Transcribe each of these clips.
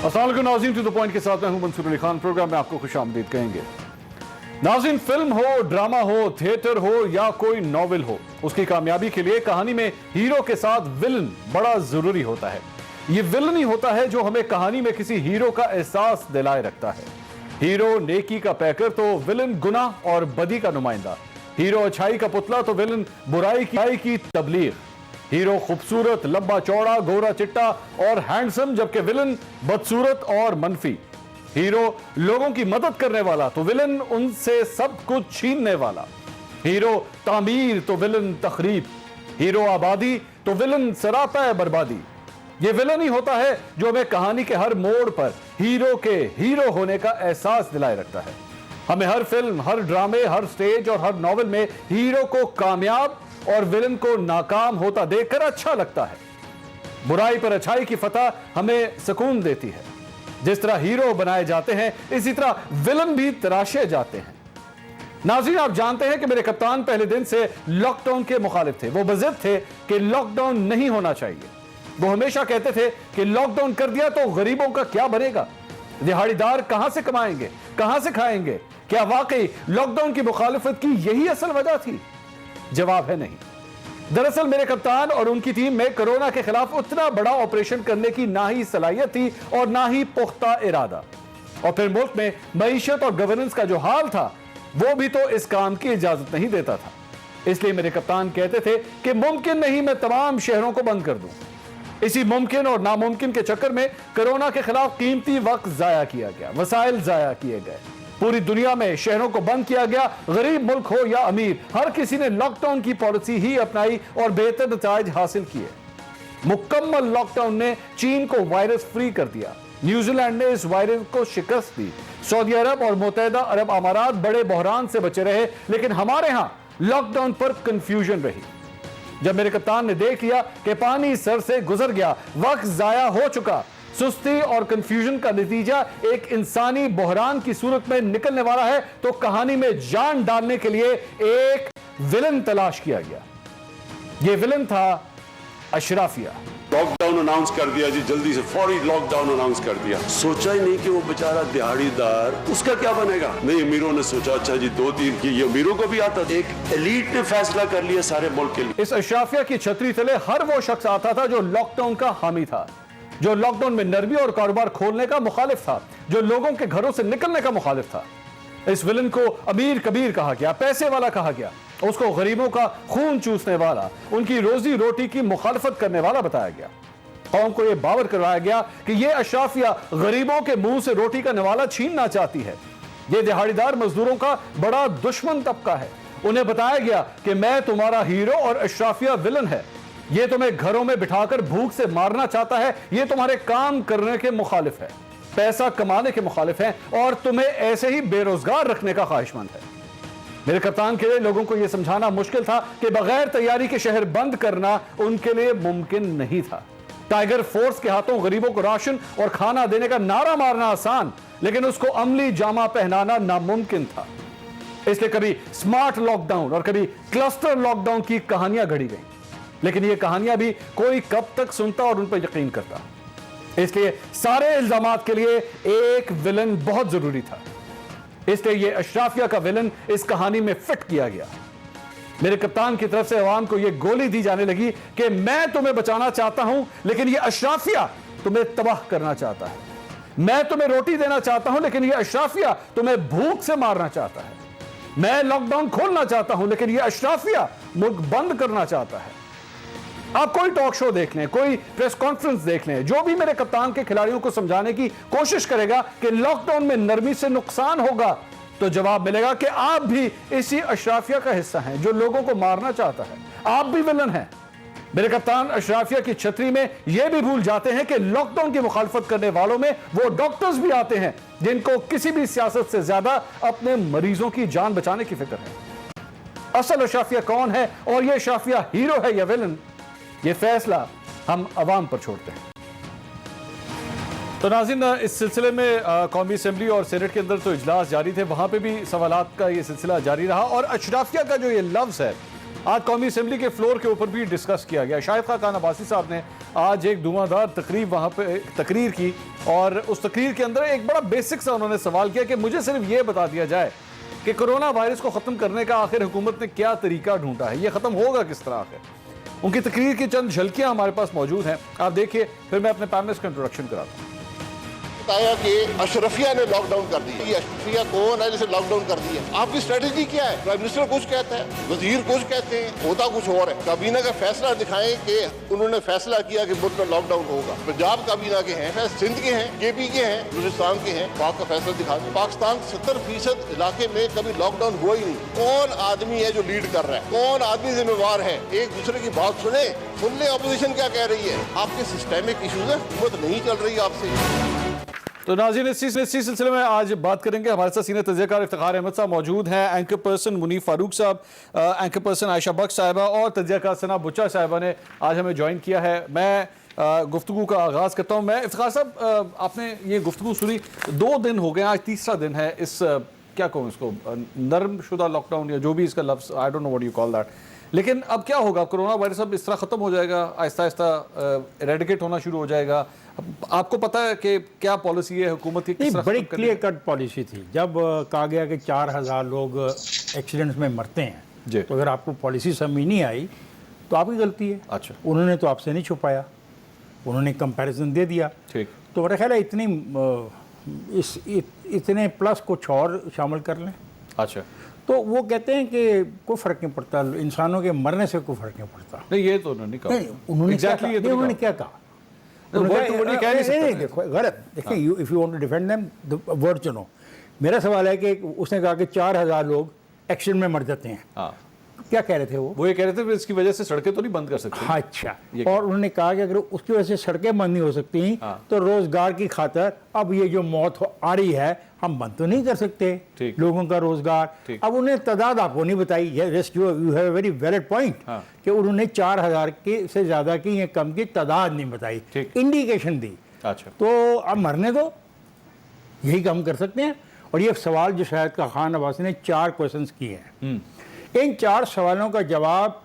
अस्सलाम वालेकुम नाज़रीन, टू द पॉइंट के साथ मैं हूं मंसूर अली खान। प्रोग्राम में आपको खुशामदीद कहेंगे। नाज़रीन, फिल्म हो, ड्रामा हो, थिएटर हो या कोई नॉवेल हो, उसकी कामयाबी के लिए कहानी में हीरो के साथ विलन बड़ा जरूरी होता है। ये विलन ही होता है जो हमें कहानी में किसी हीरो का एहसास दिलाए रखता है। हीरो नेकी का पैकर तो विलन गुनाह और बदी का नुमाइंदा। हीरो अच्छाई का पुतला तो विलन बुराई की तबलीग। हीरो खूबसूरत, लंबा चौड़ा, गोरा चिट्टा और हैंडसम, जबकि विलन बदसूरत और मनफी। हीरो लोगों की मदद करने वाला तो विलन उनसे सब कुछ छीनने वाला। हीरो तामीर तो विलन तखरीब। हीरो आबादी तो विलन सरापा बर्बादी। यह विलन ही होता है जो हमें कहानी के हर मोड़ पर हीरो के हीरो होने का एहसास दिलाए रखता है। हमें हर फिल्म, हर ड्रामे, हर स्टेज और हर नॉवेल में हीरो को कामयाब और विलन को नाकाम होता देखकर अच्छा लगता है। बुराई पर अच्छाई की फतह हमें सुकून देती है। जिस तरह हीरो बनाए जाते हैं, इसी तरह विलन भी तराशे जाते हैं। नाज़रीन, आप जानते हैं कि मेरे कप्तान पहले दिन से लॉकडाउन के मुखालिफ थे। वो बज़िद थे कि लॉकडाउन नहीं होना चाहिए। वो हमेशा कहते थे कि लॉकडाउन कर दिया तो गरीबों का क्या बनेगा, दिहाड़ीदार कहां से कमाएंगे, कहां से खाएंगे। क्या वाकई लॉकडाउन की मुखालिफत की यही असल वजह थी? जवाब है नहीं। दरअसल मेरे कप्तान और उनकी टीम में कोरोना के खिलाफ उतना बड़ा ऑपरेशन करने की ना ही सलाहियत थी और ना ही पुख्ता इरादा। और फिर मुल्क में मईशत और गवर्नेंस का जो हाल था, वो भी तो इस काम की इजाजत नहीं देता था। इसलिए मेरे कप्तान कहते थे कि मुमकिन नहीं मैं तमाम शहरों को बंद कर दूं। इसी मुमकिन और नामुमकिन के चक्कर में कोरोना के खिलाफ कीमती वक्त जाया किया गया, वसाइल जाया किए गए। पूरी दुनिया में शहरों को बंद किया गया। गरीब मुल्क हो या अमीर, हर किसी ने लॉकडाउन की पॉलिसी ही अपनाई और बेहतर नताइज हासिल किए। मुकम्मल लॉकडाउन ने चीन को वायरस फ्री कर दिया। न्यूजीलैंड ने इस वायरस को शिकस्त दी। सऊदी अरब और मुत्तहिदा अरब अमारात बड़े बहरान से बचे रहे, लेकिन हमारे यहां लॉकडाउन पर कंफ्यूजन रही। जब मेरे कप्तान ने देख लिया कि पानी सर से गुजर गया, वक्त जाया हो चुका, सुस्ती और कंफ्यूजन का नतीजा एक इंसानी बहरान की सूरत में निकलने वाला है, तो कहानी में जान डालने के लिए एक विलन तलाश किया गया। यह विलन था अशराफिया। लॉकडाउन अनाउंस कर दिया जी, जल्दी से फौरी लॉकडाउन अनाउंस कर दिया। सोचा ही नहीं कि वो बेचारा दिहाड़ीदार, उसका क्या बनेगा। नहीं, अमीरों ने सोचा अच्छा जी 2-3 की, ये अमीरों को भी आता। एक एलीट ने फैसला कर लिया सारे मुल्क के लिए। इस अशराफिया की छतरी तले हर वो शख्स आता था जो लॉकडाउन का हामी था, जो लॉकडाउन में नरमी और कारोबार खोलने का मुखालिफ था, जो लोगों के घरों से निकलने का मुखालिफ था। इस विलन को अमीर कबीर कहा गया, पैसे वाला कहा गया। उसको गरीबों का खून चूसने वाला, उनकी रोजी रोटी की मुखालफत करने वाला बताया गया। कौम को यह बावर करवाया गया कि यह अशराफिया गरीबों के मुंह से रोटी का निवाला छीनना चाहती है। यह दिहाड़ीदार मजदूरों का बड़ा दुश्मन तबका है। उन्हें बताया गया कि मैं तुम्हारा हीरो और अशराफिया विलन है। यह तुम्हें घरों में बिठाकर भूख से मारना चाहता है। यह तुम्हारे काम करने के मुखालिफ है, पैसा कमाने के मुखालिफ है और तुम्हें ऐसे ही बेरोजगार रखने का ख्वाहिशमंद है। मेरे कप्तान के लिए लोगों को यह समझाना मुश्किल था कि बगैर तैयारी के शहर बंद करना उनके लिए मुमकिन नहीं था। टाइगर फोर्स के हाथों गरीबों को राशन और खाना देने का नारा मारना आसान, लेकिन उसको अमली जामा पहनाना नामुमकिन था। इसलिए कभी स्मार्ट लॉकडाउन और कभी क्लस्टर लॉकडाउन की कहानियां घड़ी गई, लेकिन ये कहानियां भी कोई कब तक सुनता और उन पर यकीन करता। इसलिए सारे इल्जामात के लिए एक विलन बहुत जरूरी था। इसलिए यह अशराफिया का विलन इस कहानी में फिट किया गया। मेरे कप्तान की तरफ से अवाम को यह गोली दी जाने लगी कि मैं तुम्हें बचाना चाहता हूं, लेकिन यह अशराफिया तुम्हें तबाह करना चाहता है। मैं तुम्हें रोटी देना चाहता हूं, लेकिन यह अशराफिया तुम्हें भूख से मारना चाहता है। मैं लॉकडाउन खोलना चाहता हूं, लेकिन यह अशराफिया मुल्क बंद करना चाहता है। आप कोई टॉक शो देख लें, कोई प्रेस कॉन्फ्रेंस देख लें, जो भी मेरे कप्तान के खिलाड़ियों को समझाने की कोशिश करेगा कि लॉकडाउन में नरमी से नुकसान होगा, तो जवाब मिलेगा कि आप भी इसी अशराफिया का हिस्सा हैं जो लोगों को मारना चाहता है। आप भी विलन हैं। मेरे कप्तान अशराफिया की छतरी में यह भी भूल जाते हैं कि लॉकडाउन की मुखालफत करने वालों में वो डॉक्टर्स भी आते हैं जिनको किसी भी सियासत से ज्यादा अपने मरीजों की जान बचाने की फिक्र है। असल अशराफिया कौन है और यह अशराफिया हीरो है या विलन, यह फैसला हम अवाम पर छोड़ते हैं। तो नाज़रीन, इस सिलसिले में कौमी असम्बली और सेनेट के अंदर तो इजलास जारी थे, वहाँ पे भी सवालात का ये सिलसिला जारी रहा। और अशराफिया का जो ये लफ्ज़ है आज कौमी असेंबली के फ्लोर के ऊपर भी डिस्कस किया गया। शाहिद खान अब्बासी साहब ने आज एक धुआंधार तकरीर की और उस तकरीर के अंदर एक बड़ा बेसिक सा उन्होंने सवाल किया कि मुझे सिर्फ ये बता दिया जाए कि कोरोना वायरस को ख़त्म करने का आखिर हुकूमत ने क्या तरीका ढूंढा है, ये ख़त्म होगा किस तरह आखिर। उनकी तकरीर की चंद झलकियां हमारे पास मौजूद हैं, आप देखिए, फिर मैं अपने पैनलिस्ट का इंट्रोडक्शन कराता हूँ। बताया कि अशरफिया ने लॉकडाउन कर दिया। ये अशरफिया कौन है जिसे लॉकडाउन कर दिया? आपकी स्ट्रेटेजी क्या है? प्राइम मिनिस्टर कुछ कहता है, वजीर कुछ कहते हैं, होता कुछ और है। काबीना का फैसला दिखाएं कि उन्होंने फैसला किया कि मुल्क में लॉकडाउन होगा। पंजाब काबीना के हैं, सिंध के हैं, केपी के हैं, बलूचिस्तान के हैं। पाक का फैसला दिखा दें। पाकिस्तान 70% इलाके में कभी लॉकडाउन हुआ ही नहीं। कौन आदमी है जो लीड कर रहा है? कौन आदमी जिम्मेवार है? एक दूसरे की बात सुन ले अपोजिशन क्या कह रही है। आपके सिस्टेमिक इशूज है, हुकूमत नहीं चल रही आपसे। तो नाज़रीन, इसी सिलसिले में आज बात करेंगे। हमारे साथ सीनियर तज्ज़ियाकार इफ्तिखार अहमद साहब मौजूद हैं, एंकर पर्सन मुनीफ फारूक साहब, एंकर पर्सन आयशा बख्श साहिबा और तज्ज़ियाकार सना बुच्चा साहिबा ने आज हमें ज्वाइन किया है। मैं गुफ्तगू का आगाज़ करता हूँ। मैं इफ्तिखार साहब, आपने ये गुफ्तगू सुनी, 2 दिन हो गए, आज तीसरा दिन है इस क्या कहूँ इसको, नरम शुदा लॉकडाउन या जो भी इसका लफ्ज़, I don't know what you call that. लेकिन अब क्या होगा? कोरोना वायरस अब इस तरह ख़त्म हो जाएगा, आहिस्ता आहिस्ता एरेडिकेट होना शुरू हो जाएगा? आपको पता है कि क्या पॉलिसी है हुकूमत की? किस तरह बड़ी क्लियर कट पॉलिसी थी। जब कहा गया कि 4000 लोग एक्सीडेंट्स में मरते हैं, तो अगर आपको पॉलिसी समझ नहीं आई तो आपकी गलती है। अच्छा, उन्होंने तो आपसे नहीं छुपाया, उन्होंने कंपैरिजन दे दिया। ठीक। तो मेरा ख्याल है इतने प्लस कुछ और शामिल कर लें। अच्छा, तो वो कहते हैं कि कोई फ़र्क नहीं पड़ता, इंसानों के मरने से कोई फ़र्क नहीं पड़ता। नहीं, ये तो उन्होंने कहा। नहीं, उन्होंने Exactly ये तो उन्होंने क्या कहा? देखो गलत, देखिए, if you want to defend them the word चुनो। मेरा सवाल है कि उसने कहा कि 4000 लोग एक्सीडेंट में मर जाते हैं। हाँ, क्या कह रहे थे वो? ये कह रहे थे कि इसकी वजह से सड़कें तो नहीं बंद कर सकते। हाँ, अच्छा। और उन्होंने कहा कि अगर उसकी वजह से सड़कें बंद नहीं हो सकती तो रोजगार की खातर अब ये जो मौत आ रही है, हम बंद तो नहीं कर सकते लोगों का रोजगार। अब उन्हें तादाद आपको नहीं बताई। You have a very valid point कि उन्होंने 4000 के से ज्यादा की या कम की तादाद नहीं बताई, इंडिकेशन दी। अच्छा, तो अब मरने दो, यही काम कर सकते हैं। और ये सवाल जो शाहिद खान अब्बासी ने 4 क्वेश्चंस किए हैं, इन 4 सवालों का जवाब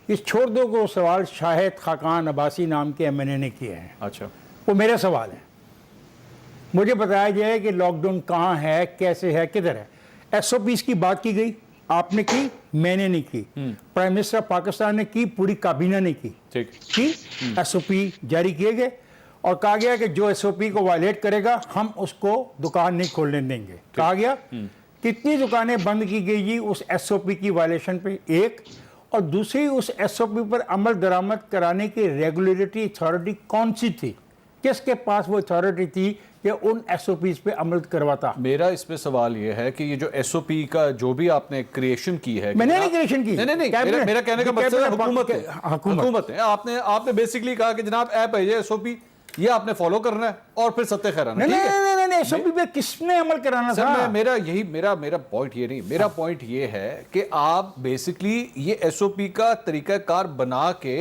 इस छोड़ दो को सवाल शाहिद खान अब्बासी नाम के एमएनए ने किए हैं। अच्छा, वो मेरे सवाल है। मुझे बताया जाए कि लॉकडाउन कहाँ है, कैसे है, किधर है। एसओपीज की बात की गई, आपने की, मैंने नहीं की। प्राइम मिनिस्टर ऑफ पाकिस्तान ने की, पूरी काबीना ने की। ठीक, एसओपी जारी किए गए और कहा गया कि जो एसओपी को वायलेट करेगा हम उसको दुकान नहीं खोलने देंगे। कहा गया कितनी दुकानें बंद की गई जी उस एसओपी की वायलेशन पे? 1। और दूसरी, उस एसओपी पर अमल दरामद कराने की रेगुलेटरी अथॉरिटी कौन सी थी? किसके पास वो अथॉरिटी थी कि उन एसओपीज पे अमल करवाता? मेरा इस पे सवाल ये है कि ये जो एसओपी का जो भी आपने क्रिएशन की है, मैंने नहीं क्रिएशन की। नहीं, मेरा कहने का मतलब हुकूमत है। आपने बेसिकली कहा कि जनाब ऐप है ये एसओपी, ये आपने फॉलो करना है और फिर सत्य खैराना। नहीं, एसओपी पे किसने अमल कराना था? मेरा पॉइंट ये नहीं, मेरा पॉइंट ये है कि आप बेसिकली ये एसओपी का तरीकाकार बना के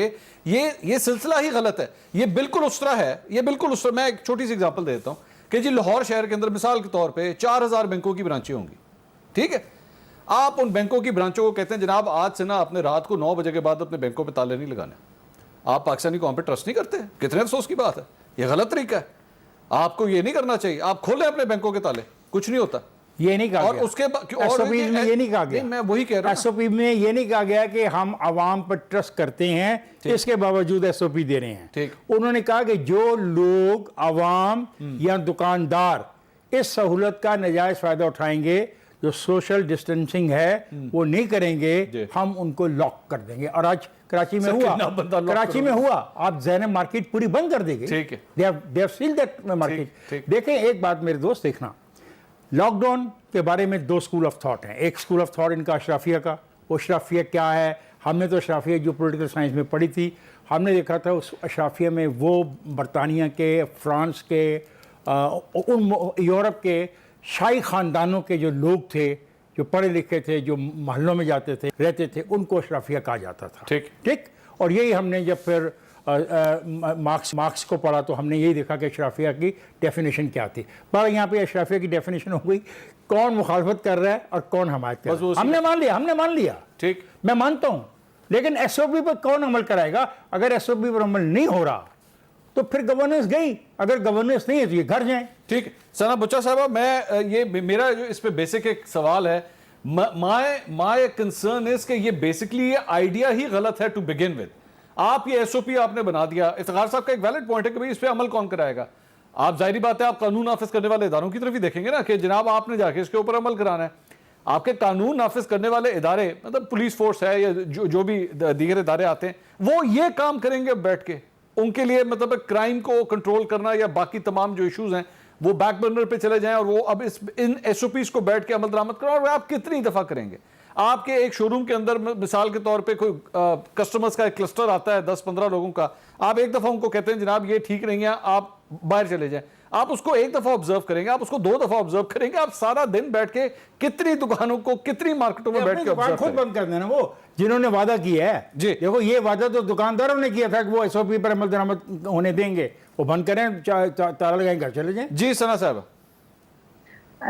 ये सिलसिला ही गलत है। ये बिल्कुल उस तरह है, ये बिल्कुल उस तरह। मैं एक छोटी सी एग्जांपल दे देता हूं कि जी लाहौर शहर के अंदर मिसाल के तौर पे 4000 बैंकों की ब्रांचें होंगी, ठीक है। आप उन बैंकों की ब्रांचों को कहते हैं जनाब आज से ना अपने रात को 9 बजे के बाद अपने बैंकों पे ताले नहीं लगाने। आप पाकिस्तानी कौम पे ट्रस्ट नहीं करते? कितने अफसोस की बात है, ये गलत तरीका है। आपको ये नहीं करना चाहिए। आप खोलें अपने बैंकों के ताले, कुछ नहीं होता। ये नहीं कहा और गया। उसके एसओपी में ये नहीं कहा गया। मैं वही कह रहा हूं, एसओपी में ये नहीं कहा गया कि हम आवाम पर ट्रस्ट करते हैं, इसके बावजूद एसओपी दे रहे हैं। उन्होंने कहा कि जो लोग आवाम या दुकानदार इस सहूलत का नाजायज फायदा उठाएंगे, जो सोशल डिस्टेंसिंग है वो नहीं करेंगे, हम उनको लॉक कर देंगे। और आज कराची में हुआ, आप ज़ैनब मार्केट पूरी बंद कर देंगे। ठीक है, they have sealed that market. देखें, एक बात मेरे दोस्त देखना, लॉकडाउन के बारे में 2 स्कूल ऑफ थॉट हैं। एक स्कूल ऑफ थॉट इनका अशराफिया का। वो अशराफिया क्या है? हमने तो अशराफिया जो पॉलिटिकल साइंस में पढ़ी थी, हमने देखा था उस अशराफिया में वो बरतानिया के, फ्रांस के, उन यूरोप के शाही ख़ानदानों के जो लोग थे, जो पढ़े लिखे थे, जो महलों में जाते थे, रहते थे, उनको अशराफिया कहा जाता था। ठीक। और यही हमने जब फिर मार्क्स को पढ़ा तो हमने यही देखा कि अशराफिया की डेफिनेशन क्या थी। पर यहाँ पे अशराफिया की डेफिनेशन हो गई, कौन मुखालफत कर रहा है और कौन हमायत कर रहा है। हमने मान लिया। ठीक, मैं मानता हूँ लेकिन एसओपी पर कौन अमल कराएगा? अगर एसओपी पर अमल नहीं हो रहा तो फिर गवर्नेंस गई, अगर गवर्नेंस नहीं है तो ये घर जाएं। ठीक, सना बुच्चा साहबा, मैं ये मेरा जो इस पे बेसिक एक सवाल है, माय कंसर्न इज कि ये बेसिकली ये आइडिया ही गलत है टू बिगिन विद। आप ये एसओपी आपने बना दिया, इफ्तिखार साहब का एक वैलिड पॉइंट है कि भाई इस पे अमल कौन कराएगा। आप जाहिर बात है आप कानून नाफिज करने वाले इदारों की तरफ ही देखेंगे ना कि जनाब आपने जाके इसके ऊपर अमल कराना है। आपके कानून नाफिज करने वाले इदारे, मतलब पुलिस फोर्स है या जो भी दीगर इदारे आते हैं, वो ये काम करेंगे बैठ के। उनके लिए मतलब क्राइम को कंट्रोल करना या बाकी तमाम जो इश्यूज हैं वो बैक बर्नर पे चले जाएं और वो अब इन एसओपीज को बैठ के अमल दरामद करो। और आप कितनी दफा करेंगे? आपके एक शोरूम के अंदर मिसाल के तौर पे कोई कस्टमर्स का एक क्लस्टर आता है 10-15 लोगों का, आप एक दफा उनको कहते हैं जनाब ये ठीक नहीं है, आप बाहर चले जाएं। आप उसको एक दफा ऑब्जर्व करेंगे, आप उसको 2 दफा ऑब्जर्व करेंगे, आप सारा दिन बैठ के कितनी दुकानों को, कितनी मार्केटों में बैठ के ऑब्जर्व खुद बंद कर देना। वो जिन्होंने वादा किया है जी, देखो ये वादा तो दुकानदारों ने किया था कि वो एसओपी पर अमल दरामद होने देंगे, वो बंद करें, ताला लगाएं, घर चले जाएं। जी सना साहब,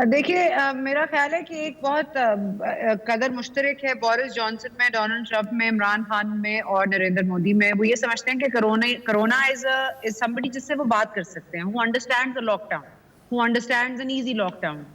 देखिए मेरा ख्याल है कि एक बहुत कदर मुश्तरक है बोरिस जॉनसन में, डोनाल्ड ट्रंप में, इमरान खान में और नरेंद्र मोदी में। वो ये समझते हैं कि कोरोना इज समबडी जिससे वो बात कर सकते हैं, who understands the lockdown, who understands an easy lockdown.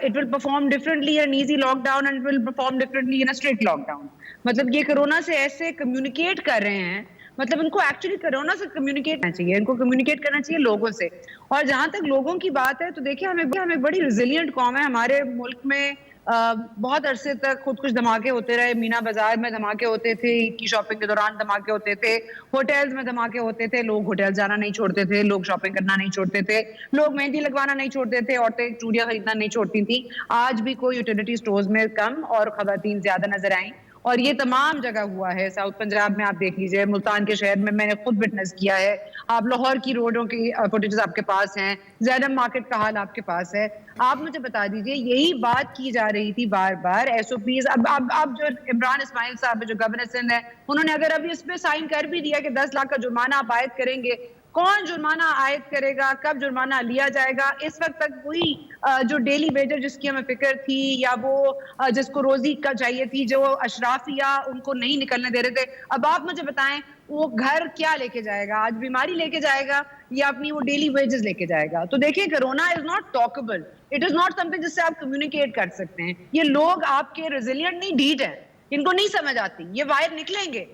It will perform differently in easy lockdown and will perform differently in a strict lockdown. मतलब ये कोरोना से ऐसे कम्युनिकेट कर रहे हैं, मतलब इनको एक्चुअली कोरोना से कम्युनिकेट करना चाहिए, इनको कम्युनिकेट करना चाहिए लोगों से। और जहां तक लोगों की बात है तो देखिए हमें बड़ी रिजिलियंट कौम है। हमारे मुल्क में बहुत अरसे तक खुद कुछ धमाके होते रहे। मीना बाजार में धमाके होते थे, ईद की शॉपिंग के दौरान धमाके होते थे, होटल्स में धमाके होते थे, लोग होटल जाना नहीं छोड़ते थे, लोग शॉपिंग करना नहीं छोड़ते थे, लोग मेहंदी लगवाना नहीं छोड़ते थे, औरतें चूड़ियां खरीदना नहीं छोड़ती थी। आज भी कोई यूटिलिटी स्टोर्स में कम और खवातीन ज्यादा नजर आई, और ये तमाम जगह हुआ है। साउथ पंजाब में आप देख लीजिए, मुल्तान के शहर में मैंने खुद विटनेस किया है। आप लाहौर की रोडों की फुटेजेस आपके पास हैं, ज़ैनब मार्केट का हाल आपके पास है। आप मुझे बता दीजिए, यही बात की जा रही थी बार बार एसओपीज। अब जो इमरान इस्माइल साहब जो गवर्नर सिंध है, उन्होंने अगर अभी इस पे साइन कर भी दिया कि 10 लाख का जुर्माना आप आयद करेंगे, कौन जुर्माना आयद करेगा, कब जुर्माना लिया जाएगा? इस वक्त तक वही जो डेली वेजर जिसकी हमें फिक्र थी, या वो जिसको रोजी का चाहिए थी, जो अशराफिया उनको नहीं निकलने दे रहे थे, अब आप मुझे बताएं वो घर क्या लेके जाएगा? आज बीमारी लेके जाएगा या अपनी वो डेली वेजेस लेके जाएगा? तो देखिए, corona is not talkable, it is not something जिससे आप कम्युनिकेट कर सकते हैं। ये लोग आपके रेजिलियंट नहीं, ढीठ है, इनको नहीं समझ आती, ये बाहर निकलेंगे।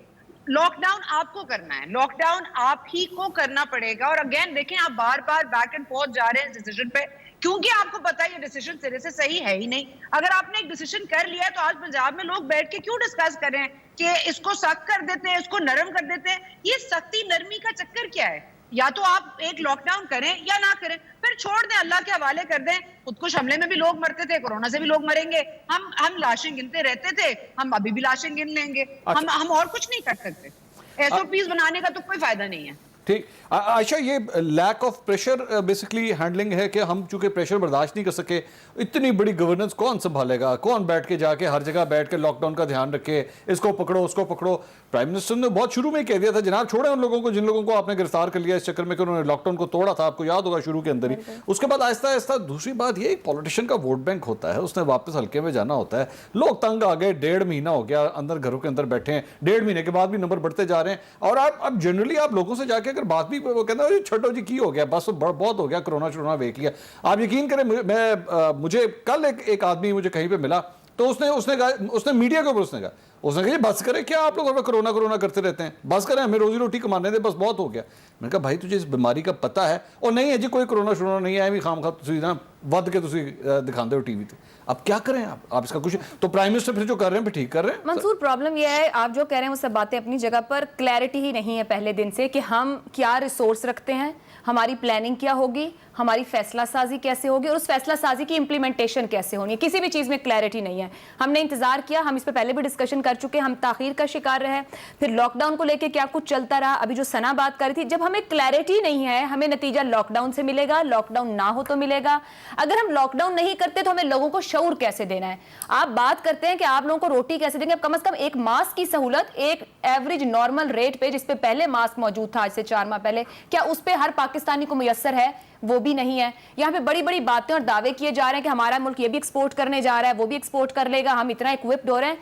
लॉकडाउन आपको करना है, लॉकडाउन आप ही को करना पड़ेगा। और अगेन देखें, आप बार बार बैक एंड फोर्थ जा रहे हैं इस डिसीजन पे, क्योंकि आपको पता है ये डिसीजन सिरे से सही है ही नहीं। अगर आपने एक डिसीजन कर लिया है तो आज पंजाब में लोग बैठ के क्यों डिस्कस कर रहे हैं कि इसको सख्त कर देते हैं, इसको नरम कर देते हैं? ये सख्ती नरमी का चक्कर क्या है? या तो आप एक लॉकडाउन करें या ना करें, फिर छोड़ दें, अल्लाह के हवाले कर दें। खुद कुछ हमले में भी लोग मरते थे, कोरोना से भी लोग मरेंगे। हम लाशें गिनते रहते थे, हम अभी भी लाशें गिन लेंगे। हम और कुछ नहीं कर सकते। एसओपीज बनाने का तो कोई फायदा नहीं है। ठीक, आयशा, ये lack of pressure basically handling है कि हम चूंकि प्रेशर बर्दाश्त नहीं कर सके, इतनी बड़ी गवर्नेंस कौन संभालेगा? कौन बैठ के जाके हर जगह बैठ के लॉकडाउन का ध्यान रखे, इसको पकड़ो उसको पकड़ो? प्राइम मिनिस्टर ने बहुत शुरू में कह दिया था, जनाब छोड़े उन लोगों को जिन लोगों को आपने गिरफ्तार कर लिया इस चक्कर में कि उन्होंने लॉकडाउन को तोड़ा था, आपको याद होगा शुरू के अंदर ही। उसके बाद आहिस्ता आहिस्ता दूसरी बात ये, पॉलिटिशियन का वोट बैंक होता है, उसने वापस हल्के में जाना होता है। लोग तंग आ गए, 1.5 महीना हो गया अंदर घरों के अंदर बैठे हैं, 1.5 महीने के बाद भी नंबर बढ़ते जा रहे हैं। और आप अब जनरली आप लोगों से जाके अगर बात भी, वो कहते हैं छोटो जी की हो गया, बस बहुत हो गया, कोरोना शोरोना देख लिया। आप यकीन करें, मुझे कल एक आदमी मुझे कहीं पे मिला, तो उसने मीडिया के ऊपर उसने कहा बस करें क्या आप लोग कोरोना करते रहते हैं, बस करें, हमें रोजी रोटी कमाने दे, बस बहुत हो गया। मैंने कहा भाई तुझे इस बीमारी का पता है? और नहीं है जी, कोई कोरोना शोरोना नहीं है, खाम खा तुसी ना वध के तुसी दिखाते हो टीवी पे। अब क्या करें आप इसका कुछ? तो प्राइम मिनिस्टर फिर जो कर रहे हैं ठीक कर रहे हैं। मंसूर, प्रॉब्लम यह है, आप जो कह रहे हैं वो सब बातें अपनी जगह पर, क्लैरिटी ही नहीं है पहले दिन से कि हम क्या रिसोर्स रखते हैं, हमारी प्लानिंग क्या होगी, हमारी फैसला साजी कैसे होगी और उस फैसला साजी की इंप्लीमेंटेशन कैसे होनी है। किसी भी चीज़ में क्लैरिटी नहीं है। हमने इंतजार किया, हम इस पर पहले भी डिस्कशन कर चुके हैं, हम ताखीर का शिकार रहे। फिर लॉकडाउन को लेकर क्या कुछ चलता रहा, अभी जो सना बात कर रही थी, जब हमें क्लैरिटी नहीं है, हमें नतीजा लॉकडाउन से मिलेगा, लॉकडाउन ना हो तो मिलेगा। अगर हम लॉकडाउन नहीं करते तो हमें लोगों को शऊर कैसे देना है? आप बात करते हैं कि आप लोगों को रोटी कैसे देंगे, कम से कम एक मास्क की सहूलत एक एवरेज नॉर्मल रेट पे, जिसपे पहले मास्क मौजूद था आज से 4 माह पहले, क्या उस पर हर पाकिस्तानी को मुयस्सर है? वो भी नहीं है। यहाँ पे बड़ी बड़ी बातें और दावे किए जा रहे हैं कि हमारा मुल्क ये भी एक्सपोर्ट करने जा रहा है, वो भी एक्सपोर्ट कर लेगा, हम इतना इक्विप्ड हो रहे हैं।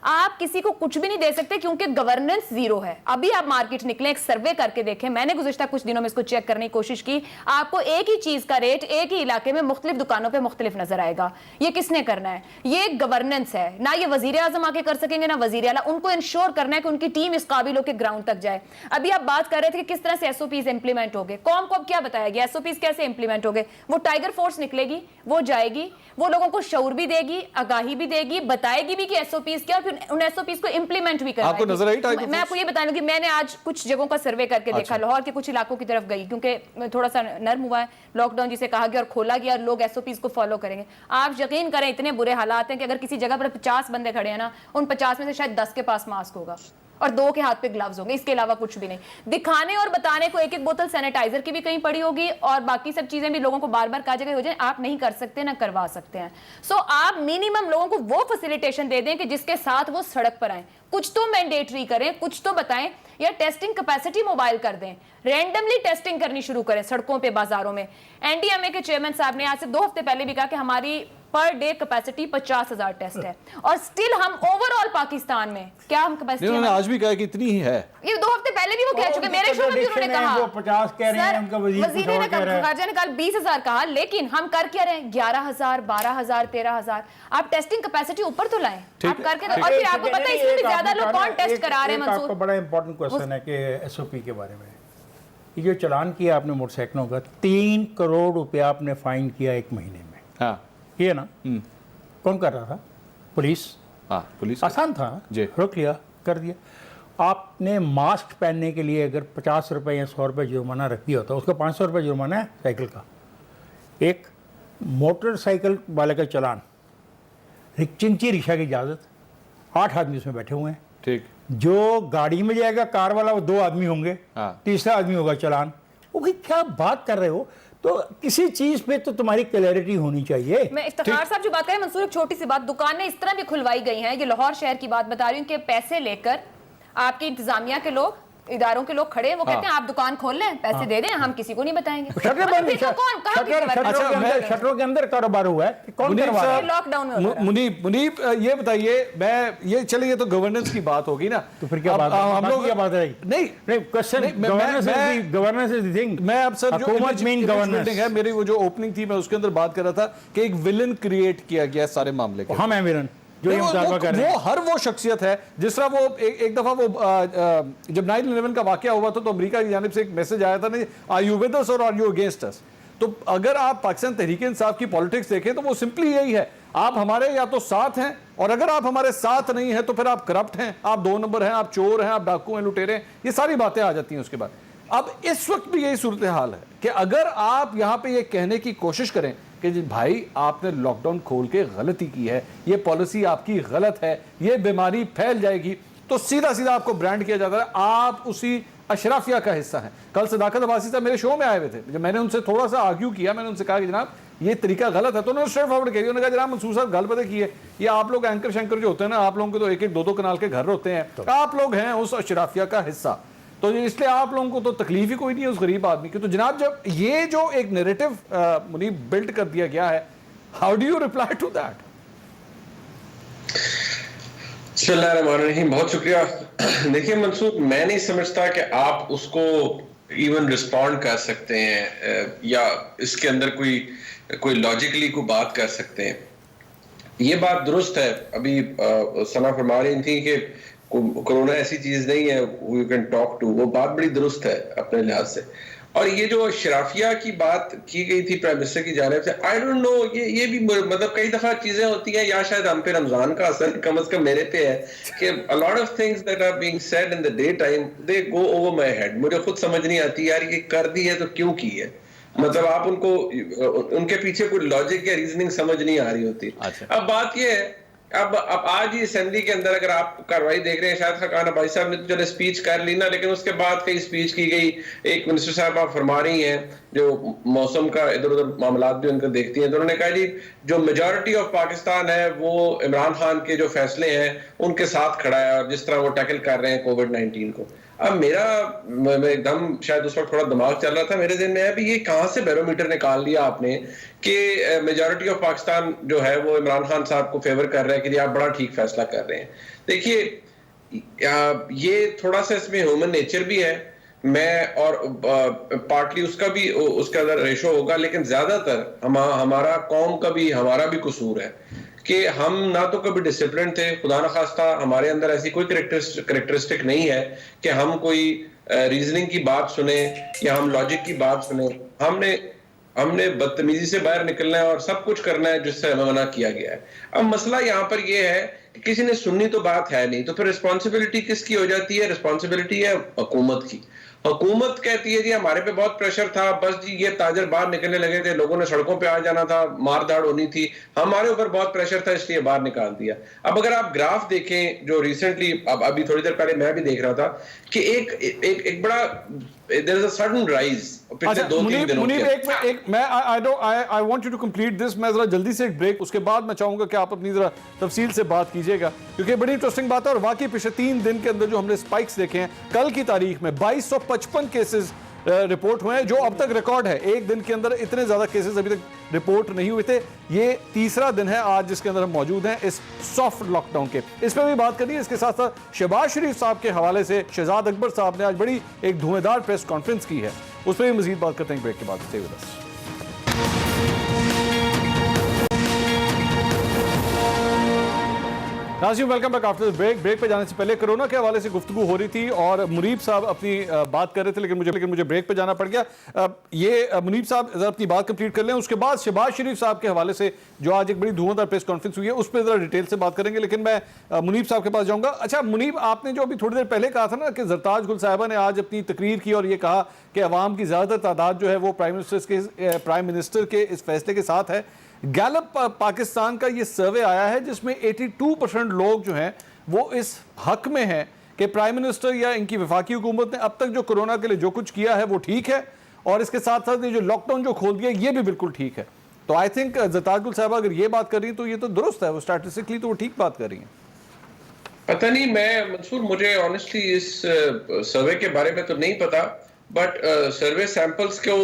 आप किसी को कुछ भी नहीं दे सकते क्योंकि गवर्नेंस जीरो है। अभी आप मार्केट निकले, एक सर्वे करके देखें, मैंने गुज़िश्ता कुछ दिनों में इसको चेक करने की कोशिश की, आपको एक ही चीज का रेट एक ही इलाके में मुख्तलिफ दुकानों पे मुख्तलिफ नजर आएगा। ये किसने करना है? ये गवर्नेंस है ना, ये वजीर आजम आके कर सकेंगे ना वजीर आला। उनको इंश्योर करना है कि उनकी टीम इस काबिल होकर ग्राउंड तक जाए। अभी आप बात कर रहे थे कि किस तरह से एसओपीज इंप्लीमेंट हो गए, कौम को अब क्या बताया गया, एसओपीज कैसे इंप्लीमेंट हो गए। वो टाइगर फोर्स निकलेगी, वो जाएगी, वो लोगों को शऊर भी देगी, आगाही भी देगी, बताएगी भी कि एसओपीज क्या, और फिर उन एसओपीज को इंप्लीमेंट भी कराएगी। आपको नजर आई टाइगर फोर्स? मैं आपको ये बता दूं कि मैंने आज कुछ जगहों का सर्वे करके देखा, लाहौर के कुछ इलाकों की तरफ गई क्योंकि थोड़ा सा नर्म हुआ है लॉकडाउन जिसे कहा गया और खोला गया और लोग एसओपीज को फॉलो करेंगे। आप यकीन करें इतने बुरे हालात हैं कि अगर किसी जगह पर 50 बंदे खड़े हैं ना, उन 50 में से शायद 10 के पास मास्क होगा और 2 के हाथ पे ग्लव्स होंगे, इसके अलावा कुछ भी नहीं। दिखाने और बताने को एक एक बोतल सैनिटाइजर की भी कहीं पड़ी होगी और बाकी सब चीजें भी लोगों को बार बार कहा जाएगा हो जाए, आप नहीं कर सकते ना करवा सकते हैं। सो आप मिनिमम लोगों को वो फैसिलिटेशन दे दें कि जिसके साथ वो सड़क पर आए, कुछ तो मैंडेटरी करें, कुछ तो बताएं, या टेस्टिंग कैपेसिटी मोबाइल कर दें, रैंडमली टेस्टिंग करनी शुरू करें सड़कों पे, बाजारों में। एनडीएमए के चेयरमैन साहब ने आज से 2 हफ्ते पहले भी कहा कि हमारी पर डे कैपेसिटी 50,000 टेस्ट है और स्टिल हम ओवरऑल पाकिस्तान में क्या हम कैपेसिटी, उन्होंने आज भी कहा कि इतनी ही है। ये 2 हफ्ते पहले भी वो कह चुके, मेरे शो में भी उन्होंने कहा वो 50 कह रहे हैं, उनका वजीर ने खर्चा निकाल 20,000 कहा, लेकिन हम कर क्या रहे हैं 11,000, 12,000, 13,000। आप टेस्टिंग कैपेसिटी ऊपर तो लाएं, आप करके, और फिर आपको पता है इसमें भी ज्यादा लोग कौन टेस्ट करा रहे हैं। मंसूर, आपको बड़ा इंपॉर्टेंट क्वेश्चन है कि एसओपी के बारे में, ये जो चालान किया आपने मोटरसाइकिलों का, 3 करोड़ रुपया आपने फाइन किया 1 महीने में। हाँ, ये ना कौन कर रहा था? पुलिस। हाँ, पुलिस आसान था जी, रोक लिया, कर दिया। आपने मास्क पहनने के लिए अगर 50 रुपये या 100 रुपये जुर्माना रख दिया होता, उसका 500 रुपये जुर्माना है साइकिल का। एक मोटरसाइकिल वाले का चालान, चिंची रिक्शा की इजाज़त, 8 आदमी उसमें बैठे हुए हैं। ठीक, जो गाड़ी में जाएगा कार वाला वो 2 आदमी होंगे, हाँ। तीसरा आदमी होगा चालान। वो भाई क्या बात कर रहे हो? तो किसी चीज पे तो तुम्हारी क्लैरिटी होनी चाहिए। मैं इफ्तिखार साहब जो बात करें, मंसूर एक छोटी सी बात, दुकानें इस तरह भी खुलवाई गई हैं, ये लाहौर शहर की बात बता रही हूँ कि पैसे लेकर आपकी इंतजामिया के लोग, इदारों के लोग खड़े, वो कहते हैं आप दुकान खोल लें, पैसे दे दें, हम किसी को नहीं बताएंगे। शटरों के अंदर कारोबार हुआ है, कौन करवा रहा है? लॉकडाउन में। मुनीब ये बताइए, मैं ये चलिए, ये तो गवर्नेंस की बात होगी ना, तो फिर क्या बात है? हम लोग क्या बात है? नहीं question governance is the thing. मैं अब सर हुकूमत मेन गवर्नेंस है, मेरी वो जो ओपनिंग थी मैं उसके अंदर बात कर रहा था कि एक विलन क्रिएट किया गया सारे मामले को। हम हैं विलन जो ये मुतालबा कर रहे हैं। वो हर वो शख्सियत है जिस तरह वो एक दफा वो जब 9/11 का वाकया हुआ था तो अमेरिका की जानिब से एक मैसेज आया था ना, आर यू विद अस और आर यू अगेंस्ट अस। तो अगर आप पाकिस्तान तहरीक इंसाफ की पॉलिटिक्स देखें तो वो सिंपली यही है, आप हमारे या तो साथ हैं, और अगर आप हमारे साथ नहीं हैं तो फिर आप करप्ट हैं, आप 2 नंबर हैं, आप चोर हैं, आप डाकू हैं, लुटेरे हैं, ये सारी बातें आ जाती हैं उसके बाद। अब इस वक्त भी यही सूरत हाल है कि अगर आप यहाँ पे ये कहने की कोशिश करें कि जी भाई आपने लॉकडाउन खोल के गलती की है, ये पॉलिसी आपकी गलत है, ये बीमारी फैल जाएगी, तो सीधा सीधा आपको ब्रांड किया जाता है आप उसी अशराफिया का हिस्सा हैं। कल सदाकत अब्बासी साहब मेरे शो में आए हुए थे, जब मैंने उनसे थोड़ा सा आर्ग्यू किया, मैंने उनसे कहा कि जनाब ये तरीका गलत है, तो उन्होंने स्ट्रेट फॉरवर्ड किया, उन्होंने कहा जनाब मंसूर साहब गल पता की है, ये आप लोग एंकर शंकर जो होते हैं ना, आप लोगों के तो 1-1 2-2 कनाल के घर होते हैं, आप लोग हैं उस अशराफिया का हिस्सा, तो इसलिए आप लोगों को तो तकलीफ ही कोई नहीं है उस गरीब आदमी की। तो जनाब जब ये जो एक नैरेटिव मुनीब बिल्ड कर दिया गया है, how do you reply to that? बिस्मिल्लाहिर्रहमानिर्रहीम, बहुत शुक्रिया। देखिए मंसूर, मैं नहीं समझता कि आप उसको इवन रिस्पॉन्ड कर सकते हैं या इसके अंदर कोई लॉजिकली कोई बात कर सकते हैं। ये बात दुरुस्त है, अभी सना फरमा रही थी कि कोरोना ऐसी चीज नहीं है यू कैन टॉक टू, वो बात बड़ी दुरुस्त है अपने लिहाज से। और ये जो शराफिया की बात की गई थी प्राइम मिनिस्टर की जानिब से, आई डोंट नो, ये भी मतलब कई दफा चीजें होती हैं, या शायद हम पे रमजान का असर कम से कम मेरे पे है कि a lot of things that are being said in the day time they go over my head. मुझे खुद समझ नहीं आती यार ये कर दी है तो क्यों की है, मतलब आप उनके पीछे कोई लॉजिक या रीजनिंग समझ नहीं आ रही होती। अब बात ये है, अब आज ही असेंबली के अंदर अगर आप कार्रवाई देख रहे हैं, शायद खान भाई साहब ने तो चलो स्पीच कर ली ना, लेकिन उसके बाद कई स्पीच की गई। एक मिनिस्टर साहब आप फरमा रही हैं जो मौसम का इधर उधर मामलात भी उनको देखती हैं, तो उन्होंने कहा जी जो मेजॉरिटी ऑफ पाकिस्तान है वो इमरान खान के जो फैसले हैं उनके साथ खड़ा है और जिस तरह वो टैकल कर रहे हैं कोविड-19 को। अब मैं एकदम शायद उस वक्त थोड़ा दिमाग चल रहा था मेरे दिन में है भी ये कहां से बैरोमीटर निकाल लिया आपने कि मेजॉरिटी ऑफ पाकिस्तान जो है वो इमरान खान साहब को फेवर कर रहा है कि आप बड़ा ठीक फैसला कर रहे हैं। देखिए ये थोड़ा सा इसमें ह्यूमन नेचर भी है, मैं और पार्टली उसका भी उसका अगर रेशो होगा, लेकिन ज्यादातर हमारा कौम का भी हमारा भी कसूर है कि हम ना तो कभी डिसिप्लिन थे, खुदा न खास्ता हमारे अंदर ऐसी कोई करेक्टरिस्टिक नहीं है कि हम कोई रीजनिंग की बात सुने या हम लॉजिक की बात सुने। हमने बदतमीजी से बाहर निकलना है और सब कुछ करना है जिससे हमें मना किया गया है। अब मसला यहाँ पर यह है कि किसी ने सुननी तो बात है नहीं, तो फिर रिस्पॉन्सिबिलिटी किसकी हो जाती है? रिस्पॉन्सिबिलिटी है हुकूमत की। हुकूमत कहती है जी हमारे पे बहुत प्रेशर था, बस जी ये ताजर बाहर निकलने लगे थे, लोगों ने सड़कों पे आ जाना था, मारधाड़ होनी थी, हमारे ऊपर बहुत प्रेशर था इसलिए बाहर निकाल दिया। अब अगर आप ग्राफ देखें जो रिसेंटली अभी थोड़ी देर पहले मैं भी देख रहा था कि एक बड़ा there is a sudden rise पिछले 2-3 दिनों में I want you to complete this। मैं जरा जल्दी से एक ब्रेक, उसके बाद मैं चाहूंगा कि आप अपनी जरा तफसील से बात कीजिएगा क्योंकि बड़ी इंटरेस्टिंग बात है। और वाकई पिछले 3 दिन के अंदर जो हमने स्पाइक्स देखे हैं, कल की तारीख में 2255 केसेस रिपोर्ट हुए हैं जो अब तक रिकॉर्ड है। एक दिन के अंदर इतने ज्यादा केसेस अभी तक रिपोर्ट नहीं हुए थे। ये तीसरा दिन है आज जिसके अंदर हम मौजूद हैं इस सॉफ्ट लॉकडाउन के। इस पर भी बात करनी है। इसके साथ साथ शहबाज शरीफ साहब के हवाले से शहजाद अकबर साहब ने आज बड़ी एक धुआंधार प्रेस कॉन्फ्रेंस की है, उस पर भी मजीद बात करते हैं ब्रेक के बाद। Stay with us. नाज़रीन welcome back after break. Break पे जाने से पहले कोरोना के हवाले से गुफ्तगू हो रही थी और मुनीब साहब अपनी बात कर रहे थे, लेकिन मुझे ब्रेक पे जाना पड़ गया। ये मुनीब साहब जरा अपनी बात कंप्लीट कर लें, उसके बाद शहबाज शरीफ साहब के हवाले से जो आज एक बड़ी धुआंधार प्रेस कॉन्फ्रेंस हुई है उस पर जरा डिटेल से बात करेंगे, लेकिन मैं मुनीब साहब के पास जाऊंगा। अच्छा मुनीब, आपने जो अभी थोड़ी देर पहले कहा था ना कि जरताज गुल साहिबा ने आज अपनी तकरीर की और ये कहा कि अवाम की ज़्यादातर तादाद जो है वो प्राइम मिनिस्टर के इस फैसले के साथ है। गैलप पाकिस्तान का ये सर्वे आया है जिसमें 82% लोग जो हैं वो इस हक में हैं कि प्राइम मिनिस्टर या इनकी वफाकी हुकूमत ने अब तक जो कोरोना के लिए जो कुछ किया है वो ठीक है और इसके साथ साथ ये जो लॉकडाउन जो खोल दिया ये भी बिल्कुल ठीक है। तो आई थिंक जरताज गुल साहब अगर ये बात कर रही है तो ये तो दुरुस्त है, वो स्टैटिस्टिकली तो वो ठीक बात कर रही है। पता नहीं, मैं मंसूर मुझे ऑनेस्टली इस सर्वे के बारे में तो नहीं पता, बट सर्वे सैंपल्स को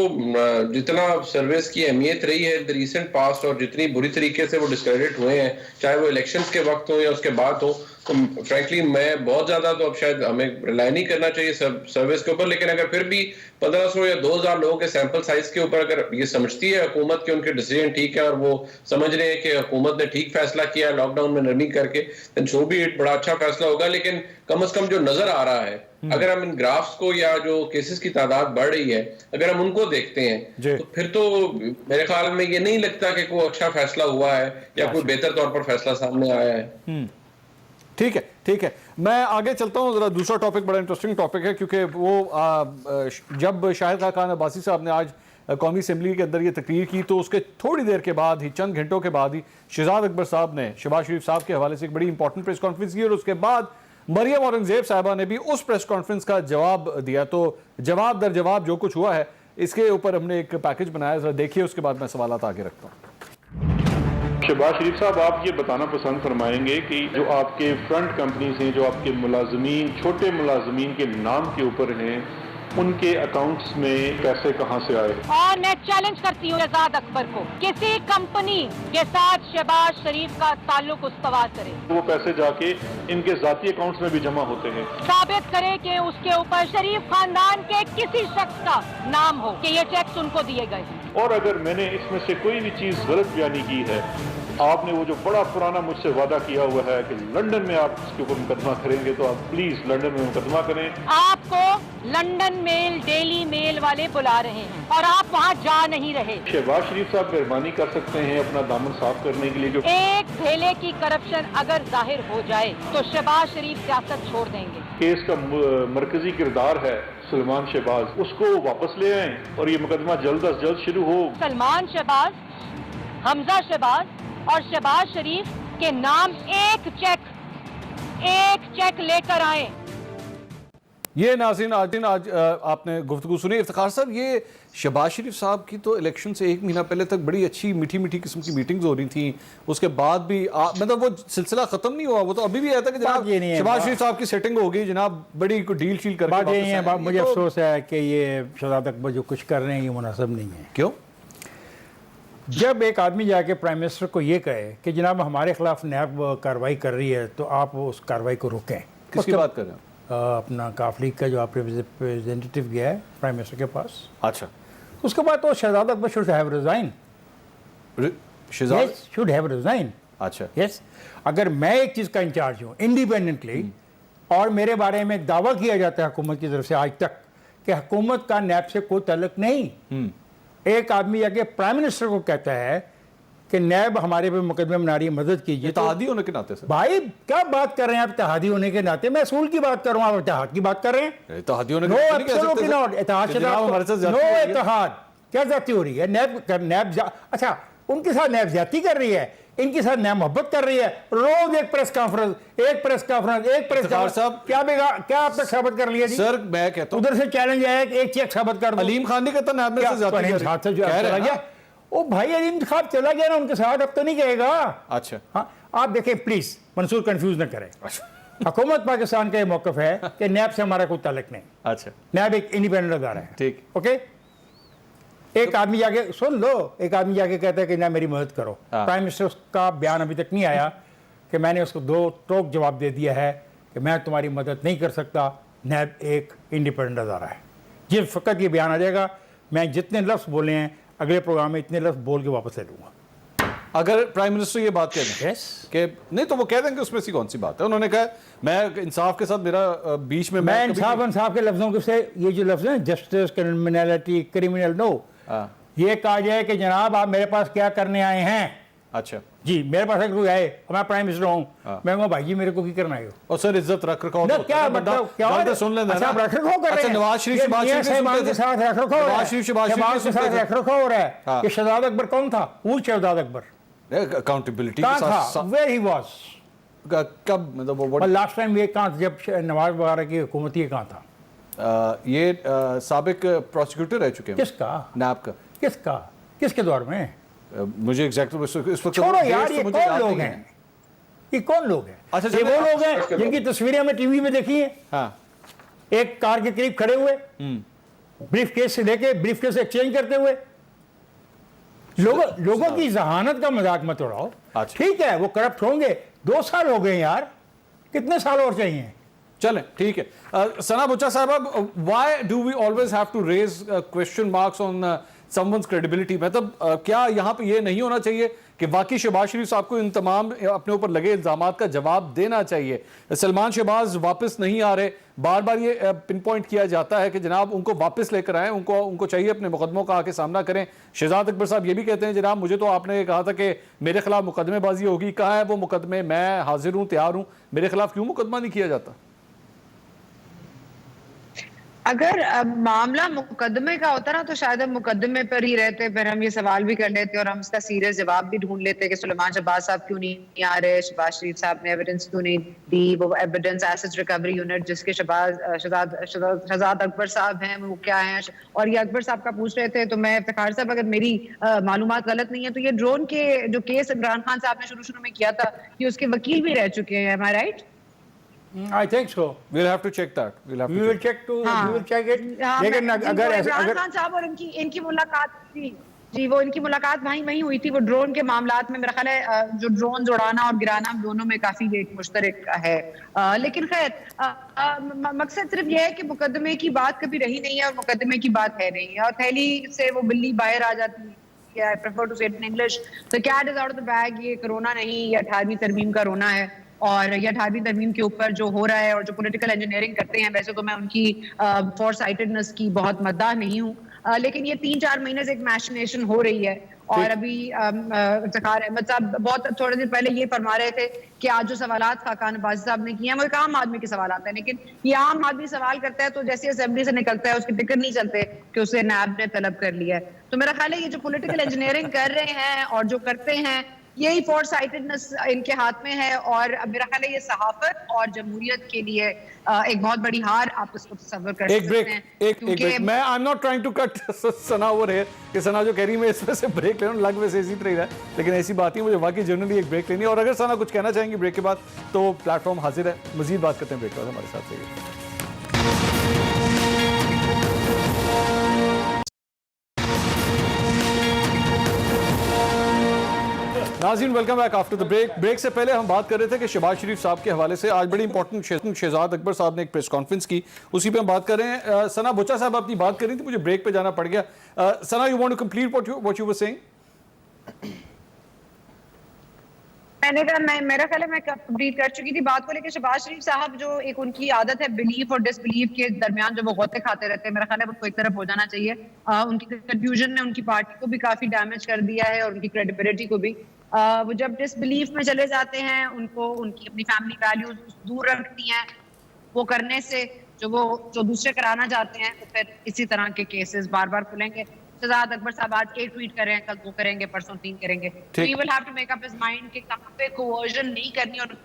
जितना सर्वेस की अहमियत रही है द रिसेंट पास्ट और जितनी बुरी तरीके से वो डिस्क्रेडिट हुए हैं, चाहे वो इलेक्शंस के वक्त हो या उसके बाद हो, तो फ्रैंकली मैं बहुत ज्यादा तो अब शायद हमें रिलाई नहीं करना चाहिए सब सर्विस के ऊपर। लेकिन अगर फिर भी 1500 या 2000 लोगों के सैंपल साइज के ऊपर अगर ये समझती है हुकूमत के उनके डिसीजन ठीक है और वो समझ रहे हैं कि हुकूमत ने ठीक फैसला किया लॉकडाउन में नरमी करके, देन सो भी इट बड़ा अच्छा फैसला होगा। लेकिन कम से कम जो नजर आ रहा है, अगर हम इन ग्राफ्स को या जो केसेस की तादाद बढ़ रही है अगर हम उनको देखते हैं तो फिर तो मेरे ख्याल में ये नहीं लगता कि कोई अच्छा फैसला हुआ है या कोई बेहतर तौर पर फैसला सामने आया है। ठीक है, मैं आगे चलता हूँ। जरा दूसरा टॉपिक बड़ा इंटरेस्टिंग टॉपिक है क्योंकि वो जब शाहिद खान अब्बासी साहब ने आज कौमी असेंबली के अंदर ये तकरीर की तो उसके थोड़ी देर के बाद ही, चंद घंटों के बाद ही शहजाद अकबर साहब ने शहबाज शरीफ साहब के हवाले से एक बड़ी इंपॉर्टेंट प्रेस कॉन्फ्रेंस की और उसके बाद मरियम औरंगजेब साहबा ने भी उस प्रेस कॉन्फ्रेंस का जवाब दिया। तो जवाब दर जवाब जो कुछ हुआ है इसके ऊपर हमने एक पैकेज बनाया, जरा देखिए, उसके बाद मैं सवालात आगे रखता हूँ। शहबाज शरीफ साहब, आप ये बताना पसंद फरमाएंगे कि जो आपके फ्रंट कंपनीज हैं, जो आपके मुलाजमीन, छोटे मुलाजमीन के नाम के ऊपर हैं, उनके अकाउंट्स में पैसे कहां से आए? और मैं चैलेंज करती हूँ शहजाद अकबर को, किसी कंपनी के साथ शहबाज शरीफ का ताल्लुक उस्तवार करे, वो पैसे जाके इनके जाती अकाउंट्स में भी जमा होते हैं। साबित करे कि उसके ऊपर शरीफ खानदान के किसी शख्स का नाम हो कि ये चेक्स उनको दिए गए। और अगर मैंने इसमें से कोई भी चीज गलत बयानी की है, आपने वो जो बड़ा पुराना मुझसे वादा किया हुआ है कि लंदन में आप इसके ऊपर मुकदमा करेंगे, तो आप प्लीज लंदन में मुकदमा करें। आपको लंदन मेल, डेली मेल वाले बुला रहे हैं और आप वहाँ जा नहीं रहे। शहबाज शरीफ साहब मेहरबानी कर सकते हैं अपना दामन साफ करने के लिए। जो एक धेले की करप्शन अगर जाहिर हो जाए तो शहबाज शरीफ सियासत छोड़ देंगे। केस का मरकजी किरदार है सलमान शहबाज, उसको वापस ले आए और ये मुकदमा जल्द अज जल्द शुरू हो। सलमान शहबाज, हमजा शहबाज और शहबाज शरीफ के नाम एक चेक लेकर आए। ये नाज़रीन आज आपने गुफ्तगू सुनी। इफ्तिखार साहब, ये शहबाज शरीफ साहब की तो इलेक्शन से 1 महीना पहले तक बड़ी अच्छी मीठी मीठी किस्म की मीटिंग्स हो रही थी, उसके बाद भी मतलब वो सिलसिला खत्म नहीं हुआ। वो तो अभी भी आया था कि जनाब शहबाज शरीफ साहब की सेटिंग हो गई, जनाब बड़ी कोई डील शील करके बात ये नहीं है। मुझे अफसोस है कि ये शहजाद अकबर जो कुछ कर रहे हैं ये मुनासिब नहीं है। क्यों? जब एक आदमी जाके प्राइम मिनिस्टर को ये कहे कि जनाब हमारे खिलाफ नैब कार्रवाई कर रही है तो आप उस कार्रवाई को रोकें। किसकी बात कर रहे हैं? अपना काफ लीग का जो आप रिप्रेजेंटेटिव गया है प्राइम मिनिस्टर के पास। अच्छा, उसके बाद तो Shahzad Akbar should have resign. Should have resign. अच्छा, यस। अगर मैं एक चीज़ का इंचार्ज हूँ इंडिपेंडेंटली और मेरे बारे में दावा किया जाता है हुकूमत की तरफ से आज तक कि हुकूमत का नैब से कोई ताल्लुक नहीं, एक आदमी जाके प्राइम मिनिस्टर को कहता है कि नैब हमारे पे मुकदमे बना रही है, मदद कीजिए, इत्तेहादी होने के नाते सर। भाई क्या बात कर रहे हैं आप? इत्तेहादी होने के नाते मैं असूल की बात कर रहा हूँ, आप इत्तेहाद की बात कर रहे हैं। इत्तेहादी होने के नो नाते नहीं कह एब्सोल्युटली सकते नॉट। इत्तेहाद से नो इत्तेहाद क्या ज्यादती हो रही है? नैब अच्छा उनके साथ नैब ज्यादती कर रही है, इनके साथ नैब मोहब्बत कर रही है। रोज एक प्रेस कॉन्फ्रेंस साहब क्या आप तक साबित कर लिया जी? सर मैं कहता हूं उधर से चैलेंज आया कि एक चेक साबित कर दो। अलीम खान ने कहता नैब में से ज्यादा चला गया। ओ भाई अलीम खान चला गया ना उनके साथ, अब तो नहीं कहेगा। अच्छा हाँ, आप देखें प्लीज मंसूर कंफ्यूज न करें। हुकूमत पाकिस्तान का ये मौकफ है कि नैब से हमारा कोई ताल्लुक नहीं। अच्छा, नैब एक इंडिपेंडेंट अदारा है। ठीक, ओके। एक आदमी जाके सुन लो, एक आदमी जाके कहता है कि ना मेरी मदद करो। प्राइम मिनिस्टर का बयान अभी तक नहीं आया कि मैंने उसको 2 टोक जवाब दे दिया है कि मैं तुम्हारी मदद नहीं कर सकता, नैब एक इंडिपेंडेंट अदारा है। जिस फ़कत ये बयान आ जाएगा मैं जितने लफ्ज़ बोले हैं अगले प्रोग्राम में इतने लफ्ज़ बोल के वापस ले लूँगा। अगर प्राइम मिनिस्टर ये बात कह दें कि नहीं तो वो कह देंगे उसमें सी कौन सी बात है। उन्होंने कहा मैं इंसाफ के साथ मेरा बीच में मैं इंसाफ के लफ्ज़ों से ये जो लफ्ज़ हैं जस्टिस, क्रिमिनलिटी, क्रिमिनल, नो, ये कहा जाए कि जनाब आप मेरे पास क्या करने आए हैं। अच्छा जी, मेरे पास अगर कोई आए, मैं प्राइम मिनिस्टर हूँ, मैं कहूँ भाई जी मेरे को की करना है। और सर इज्जत रख रखाव क्या मतलब क्या सुन लेना। अच्छा, रख रखाव कर रहे हैं। नवाज शरीफ के साथ रख रखाव हो रहा है। कि शहजाद अकबर कौन था? वो शहजाद अकबर अकाउंटेबिलिटी कहाँ था? Where he was? कब मतलब लास्ट टाइम ये कहाँ जब नवाज वगैरह की हुकूमत ये कहाँ था? ये साबिक प्रोसिक्यूटर रह चुके हैं। किसका? नैब का। किसका? किसके दौर में? मुझे एग्जैक्टली इस वक्त छोड़ो यार, ये कौन लोग हैं? ये कौन लोग हैं? अच्छा, ये वो लोग हैं जिनकी तस्वीरें हमें टीवी में देखी है। हाँ, एक कार के करीब खड़े हुए, ब्रीफ केस से लेके ब्रीफ केस एक्सचेंज करते हुए। लोगों की जहानत का मजाक मत उड़ाओ। ठीक है वो करप्ट होंगे, 2 साल हो गए यार, कितने साल और चाहिए? चलें ठीक है। सना बुच्चा साहब, why do we always have to raise question marks on someone's credibility? मतलब क्या यहाँ पे ये नहीं होना चाहिए कि वाकई शहबाज शरीफ साहब को इन तमाम अपने ऊपर लगे इल्जामात का जवाब देना चाहिए? सलमान शहबाज वापस नहीं आ रहे, बार बार ये पिन पॉइंट किया जाता है कि जनाब उनको वापस लेकर आएँ, उनको चाहिए अपने मुकदमों का आके सामना करें। शहजाद अकबर साहब ये भी कहते हैं जनाब मुझे तो आपने कहा था कि मेरे खिलाफ मुकदमेबाजी होगी, कहाँ है वो मुकदमे? मैं हाजिर हूँ, तैयार हूँ, मेरे खिलाफ क्यों मुकदमा नहीं किया जाता? अगर मामला मुकदमे का होता ना तो शायद हम मुकदमे पर ही रहते, फिर हम ये सवाल भी कर लेते और हम इसका सीरियस जवाब भी ढूंढ लेते कि सुलेमान शहबाज साहब क्यों नहीं आ रहे, शहबाज शरीफ साहब ने एविडेंस क्यों नहीं दी, वो एविडेंस एसेट्स रिकवरी यूनिट जिसके शहजाद अकबर साहब हैं वो क्या हैं, और ये अकबर साहब का पूछ रहे थे। तो मैं इफ्तिखार साहब अगर मेरी मालूमात गलत नहीं है तो ये ड्रोन के जो केस इमरान खान साहब ने शुरू में किया था ये उसके वकील भी रह चुके हैं। Am I right? I think so. We'll have to check that. We will check it. लेकिन अगर इमरान खान साहब और इनकी मुलाकात थी जी, वो इनकी मुलाकात वहीं हुई थी। वो ड्रोन के मामलात में मेरा ख्याल है जो ड्रोन उड़ाना और गिराना दोनों में काफी एक मुश्तरक है। लेकिन खैर मकसद सिर्फ यह है कि मुकदमे की बात कभी रही नहीं है और मुकदमे की बात है नहीं, और थैली से वो बिल्ली बाहर आ जाती है। I prefer to say it in English. The cat is out of the bag. ये कोरोना नहीं, ये 18वीं तरमीम का रोना है। और ये 18वीं तरमीम के ऊपर जो हो रहा है और जो पॉलिटिकल इंजीनियरिंग करते हैं, वैसे तो मैं उनकी फॉर साइटेडनेस की बहुत मद्दाह नहीं हूँ, लेकिन ये 3-4 महीने से एक मैशिनेशन हो रही है। और अभी ज़फ़ार अहमद साहब बहुत थोड़े दिन पहले ये फरमा रहे थे कि आज जो सवालात खाकान अब्बासी साहब ने किए हैं वो एक आम आदमी के सवालात हैं, लेकिन ये आम आदमी सवाल करता है तो जैसे असेंबली से निकलता है उसके टिकट नहीं चलते कि उसे नैब ने तलब कर लिया है। तो मेरा ख्याल है ये जो पॉलिटिकल इंजीनियरिंग कर रहे हैं और जो करते हैं यही फोरसाइटेडनेस इनके हाथ में है, और मेरा ख्याल है ये सहाफत और जमहूरियत के लिए एक बहुत बड़ी हार आप इसको तस्वर कर एक सकते ब्रेक हैं। एक ब्रेक मैं I am not trying to cut Sana over here कि सना जो कह रही है मैं इसमें से ब्रेक ले रहा हूं, लग वैसे इसी तरह ही रहा है, लेकिन ऐसी बात नहीं, मुझे वाकई जनरली एक ब्रेक लेनी है। और अगर सना कुछ कहना चाहेंगी ब्रेक के बाद तो प्लेटफॉर्म हाजिर है, मजीद बात करते हैं ब्रेक के बाद, हमारे साथ रहिए। नाज़रीन welcome back after the break. Break से पहले हम बात कर रहे थे कि शहबाज शरीफ साहब के हवाले से आज बड़ी इंपॉर्टेंट शहजाद अकबर साहब ने एक प्रेस कॉन्फ्रेंस की, उसी पे हम बात कर रहे हैं। सना बुच्चा साहब अपनी बात कर रही थी, मुझे ब्रेक पे जाना पड़ गया। Sana, you want to complete what you were saying? मैंने कहा मेरा ख्याल है मैं कंप्लीट कर चुकी थी बात को लेकर। शहबाज शरीफ साहब जो एक उनकी आदत है बिलीफ और डिसबिलीफ के दरमियान जो वो गौते खाते रहते हैं, मेरा ख्याल है उसको एक तरफ हो जाना चाहिए। उनकी कंफ्यूजन ने उनकी पार्टी को भी काफी डैमेज कर दिया है और उनकी क्रेडिबिलिटी को भी। वो जब डिसबिलीफ में चले जाते हैं, उनको उनकी अपनी फैमिली वैल्यूज दूर रखती हैं वो करने से, जो दूसरे कराना चाहते हैं, तो फिर इसी तरह के केसेस बार बार खुलेंगे। शहजाद अकबर साहब आज एक ट्वीट कर रहे हैं, कल 2 करेंगे, परसों 3 करेंगे, तो he will have to make up his mind कि कहां पे कोवर्जन नहीं करनी। और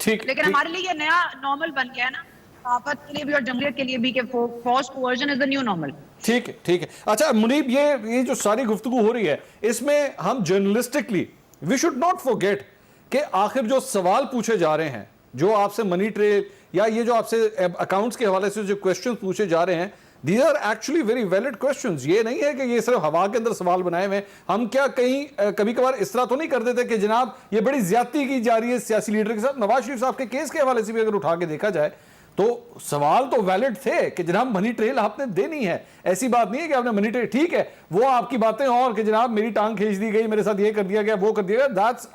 ठीक, लेकिन हमारे लिए ये नया नॉर्मल बन गया है ना, सहाफत के लिए भी और जमहूरियत के लिए भी, कि force coercion is the new normal. ठीक है। अच्छा मुनीब, ये जो सारी गुफ्तगू हो रही है इसमें हम जर्नलिस्टिकली वी शुड नॉट फॉरगेट कि आखिर जो सवाल पूछे जा रहे हैं, जो आपसे मनी ट्रेल या ये जो आपसे अकाउंट्स के हवाले से जो क्वेश्चन पूछे जा रहे हैं, These are actually very valid questions। ये नहीं है कि ये सिर्फ हवा के अंदर सवाल बनाए हुए हैं। हम क्या कहीं कभी कभार इस तरह तो नहीं कर देते कि जनाब ये बड़ी ज्यादती की जा रही है सियासी लीडर के साथ। नवाज शरीफ साहब के केस के हवाले से भी अगर उठा के देखा जाए तो सवाल तो वैलिड थे कि जनाब मनी ट्रेल आपने देनी है, ऐसी बात नहीं है कि आपने मनी ट्रेल, ठीक है वो आपकी बातें और कि जनाब मेरी टांग खींच दी गई, मेरे साथ ये कर दिया गया, वो कर दिया गया, दैट्स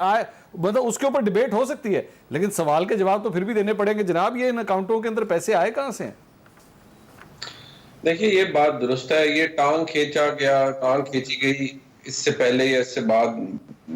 मतलब उसके ऊपर डिबेट हो सकती है, लेकिन सवाल के जवाब तो फिर भी देने पड़ेंगे। जनाब ये इन अकाउंटों के अंदर पैसे आए कहां से हैं? देखिए ये बात दुरुस्त है, ये टांग खींचा गया, टांग खींची गई, इससे पहले या इससे बाद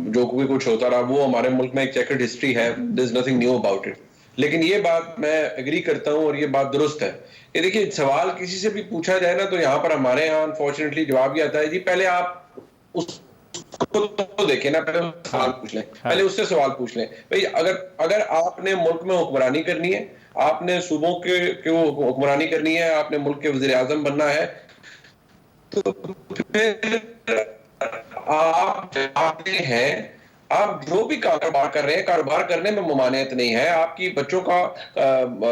जो भी कुछ होता रहा वो हमारे मुल्क में एक चेकर्ड हिस्ट्री है, there is nothing new about it. लेकिन ये बात मैं एग्री करता हूं और ये बात दुरुस्त है कि देखिए सवाल किसी से भी पूछा जाए ना तो यहाँ पर हमारे यहाँ अनफॉर्चुनेटली जवाब ये आता है जी पहले आप उसको तो देखें ना, पहले सवाल पूछ लें, पहले उससे सवाल पूछ लें भाई अगर आपने मुल्क में हुक्मरानी करनी है, आपने सूबों के हुक्मरानी करनी है, आपने मुल्क के वज़ीर आज़म बनना है, तो फिर आप हैं आप जो भी कारोबार कर रहे हैं, कारोबार करने में ममानियत नहीं है, आपकी बच्चों का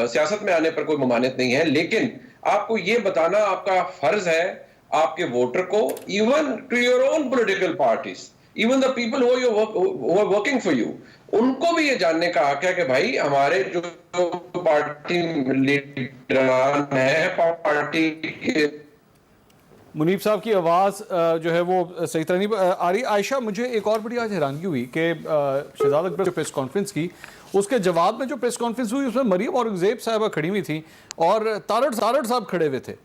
सियासत में आने पर कोई ममानियत नहीं है, लेकिन आपको ये बताना आपका फर्ज है आपके वोटर को, even to your own political parties, even the people who are working for you, उनको भी ये जानने का हक है कि भाई हमारे जो पार्टी लीडरान है, पार्टी के मुनीब साहब की आवाज़ जो है वो सही तरह नहीं आ रही। आयशा, मुझे एक और बड़ी आज हैरानगी हुई कि शहजाद अकबर जो प्रेस कॉन्फ्रेंस की उसके जवाब में जो प्रेस कॉन्फ्रेंस हुई उसमें मरियम औरंगजेब साहबा खड़ी हुई थी और तारड़ साहब खड़े हुए थे।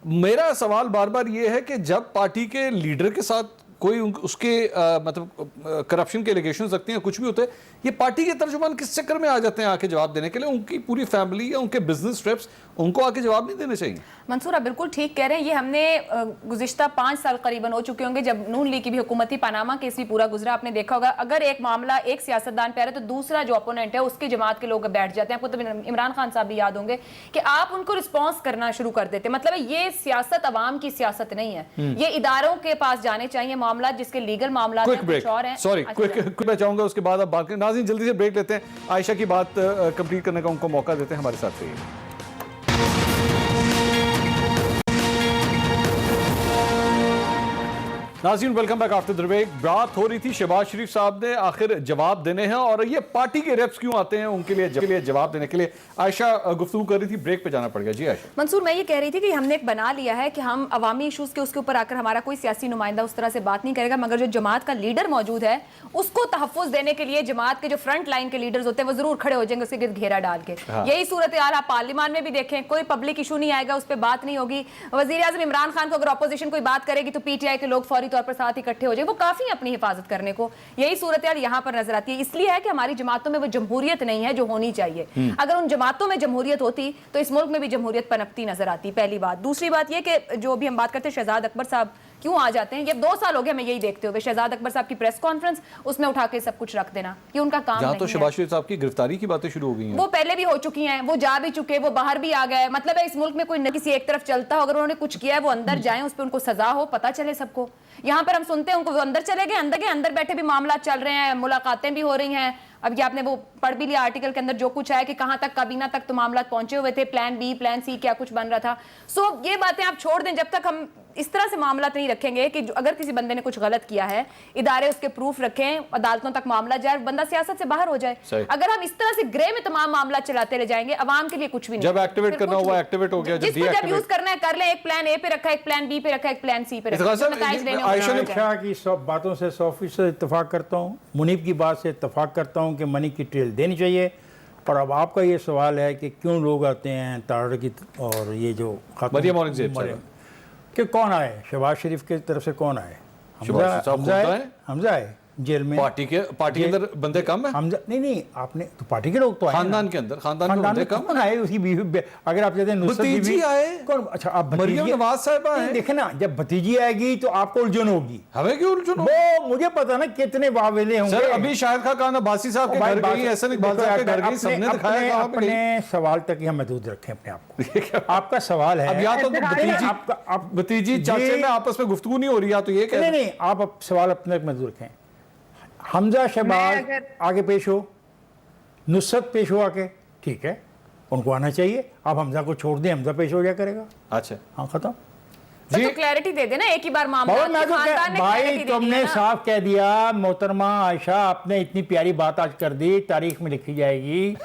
मेरा सवाल बार बार ये है कि जब पार्टी के लीडर के साथ कोई उसके मतलब करप्शन के एलिगेशंस रखते हैं, कुछ भी होते हैं, ये पार्टी के तर्जुमान किस चक्कर में आ जाते हैं आके जवाब देने के लिए? उनकी पूरी फैमिली या उनके बिजनेस ट्रिप्स उनको आके जवाब नहीं देने चाहिए? मंसूर आप बिल्कुल ठीक कह रहे हैं। ये हमने गुज़िश्ता 5 साल करीबन हो चुके होंगे जब नून लीग की भी हुकूमत थी, पनामा केस भी पूरा गुजरा, आपने देखा होगा अगर एक मामला एक सियासतदान पे आ रहा है तो दूसरा जो अपोनेंट है उसकी जमात के लोग बैठ जाते हैं। आपको तो इमरान खान साहब भी याद होंगे कि आप उनको रिस्पॉन्स करना शुरू कर देते। मतलब ये सियासत अवाम की सियासत नहीं है, ये इदारों के पास जाने चाहिए मामला जिसके लीगल मामला चाहूंगा उसके बाद आप बात करें। नाज़रीन जल्दी से ब्रेक लेते हैं, आयशा की बात कंप्लीट करने का उनको मौका देते हैं, हमारे साथ रहिए। नाज़रीन welcome back after the break. बात हो रही थी शहबाज शरीफ साहब ने आखिर जवाब देने हैं और ये पार्टी के रेप्स क्यों आते हैं उनके लिए जवाब देने के लिए। आयशा गुफ्तगू कर रही थी, ब्रेक पे जाना पड़ गया। जी आयशा। मंसूर मैं ये कह रही थी कि हमने एक बना लिया है कि हम अवामी इशूज़ के उसके ऊपर आकर हमारा कोई सियासी नुमाइंदा उस तरह से बात नहीं करेगा, मगर जो जमात का लीडर मौजूद है उसको तहफ़्फ़ुज़ देने के लिए जमात के जो फ्रंट लाइन के लीडर्स होते हैं वो जरूर खड़े हो जाएंगे उसके गिर्द घेरा डाल के। यही सूरत हाल आप पार्लियामान में भी देखें, कोई पब्लिक इशू नहीं आएगा, उस पर बात नहीं होगी। वज़ीर आज़म इमरान खान को अगर अपोजिशन कोई बात करेगी तो PTI के लोग फौरी तौर पर साथ इकट्ठे हो जाए, वो काफी अपनी हिफाजत करने को। यही सूरत हाल यहाँ पर नजर आती है। इसलिए है कि हमारी जमातों में वो जमहूरियत नहीं है जो होनी चाहिए। अगर उन जमातों में जमहूरियत होती तो इस मुल्क में भी जमहूरियत पनपती नजर आती, पहली बात। दूसरी बात यह कि जो भी हम बात करते हैं शहजाद अकबर साहब क्यों आ जाते हैं? ये 2 साल हो गए हमें यही देखते हुए। शहजाद अकबर साहब की प्रेस कॉन्फ्रेंस, उसमें उठा के सब कुछ रख देना, ये उनका काम जहां नहीं तो है। शहबाज शरीफ साहब की गिरफ्तारी की बातें शुरू हो गई हैं, वो पहले भी हो चुकी हैं, वो जा भी चुके, वो बाहर भी आ गए। मतलब है इस मुल्क में कोई किसी एक तरफ चलता हो, अगर उन्होंने कुछ किया है वो अंदर जाएं, उस पर उनको सजा हो, पता चले सबको। यहाँ पर हम सुनते हैं उनको वो अंदर चले गए, अंदर बैठे भी मामला चल रहे हैं, मुलाकातें भी हो रही हैं। अब ये आपने वो पढ़ भी लिया आर्टिकल के अंदर जो कुछ है कि कहां तक काबीना तक तो मामला पहुंचे हुए थे, प्लान बी प्लान सी क्या कुछ बन रहा था। सो ये बातें आप छोड़ दें, जब तक हम इस तरह से मामला नहीं रखेंगे कि अगर किसी बंदे ने कुछ गलत किया है, इदारे उसके प्रूफ रखें, अदालतों तक मामला जाए, बंदा सियासत से बाहर हो जाए। अगर हम इस तरह से ग्रे में तमाम मामला चलाते रह जाएंगे, अवाम के लिए कुछ भी नहीं। जब एक्टिवेट करना हुआ एक्टिवेट हो गया, जब यूज करना है कर ले, एक प्लान ए पे रखा है, एक प्लान बी पे रखा है, एक प्लान सी पे रखा है। आयशा की सब बातों से 100% इत्तेफाक करता हूँ, मुनीब की बात से इत्तेफाक करता हूँ कि मनी की ट्रेल देनी चाहिए। और अब आपका ये सवाल है कि क्यों लोग आते हैं ताड़ की और ये जो मरियम औरंगजेब कि कौन आए, शहबाज शरीफ की तरफ से कौन आए? हमजा आए जेल में। पार्टी के अंदर बंदे कम है? हमजा नहीं आपने तो पार्टी के लोग तो आए, खानदान के अंदर खानदान में बंदे कम आए। उसकी बीवी, अगर आप कहते हैं नुसरत बीवी आए कौन? अच्छा, आप मरियम नवाज साहिबा है। देखे ना, जब भतीजी आएगी तो आपको उलझन होगी। हमें क्यों उलझन? वो मुझे पता ना कितने वावेले होंगे। सर अभी शाहिद खान अब्बासी साहब के घर गई, ऐसा नहीं बात के घर गई, सबने दिखाया। अपने सवाल तक ही हम महदूद रखें अपने आप को। आपका सवाल है, अब या तो भतीजी चाचे में आपस में गुफ्तगू नहीं हो रही, या तो ये कह नहीं, आप सवाल अपने तक महदूद रखें। हमजा शहबाज आगे पेश हो, नुसरत पेश हो आके, ठीक है, उनको आना चाहिए। आप हमजा को छोड़ दें, हमजा पेश हो जाया करेगा। अच्छा, हाँ, खत्म जी। तो क्लैरिटी दे देना एक ही बार मामला। भाई तुमने साफ कह दिया मोहतरमा आयशा, आपने इतनी प्यारी बात आज कर दी, तारीख में लिखी जाएगी।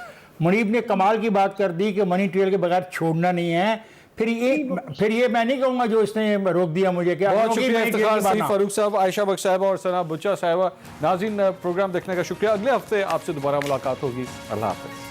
मुनीब ने कमाल की बात कर दी कि मनी ट्रेल के बगैर छोड़ना नहीं है। फिर ये मैं नहीं कहूंगा जो इसने रोक दिया मुझे। क्या बहुत शुक्रिया इफ्तिखार सईद फारूक साहब, आयशा बख्श साहिबा और सना बुच्चा साहिबा। नाज़रीन, प्रोग्राम देखने का शुक्रिया। अगले हफ्ते आपसे दोबारा मुलाकात होगी। अल्लाह हाफ़िज़।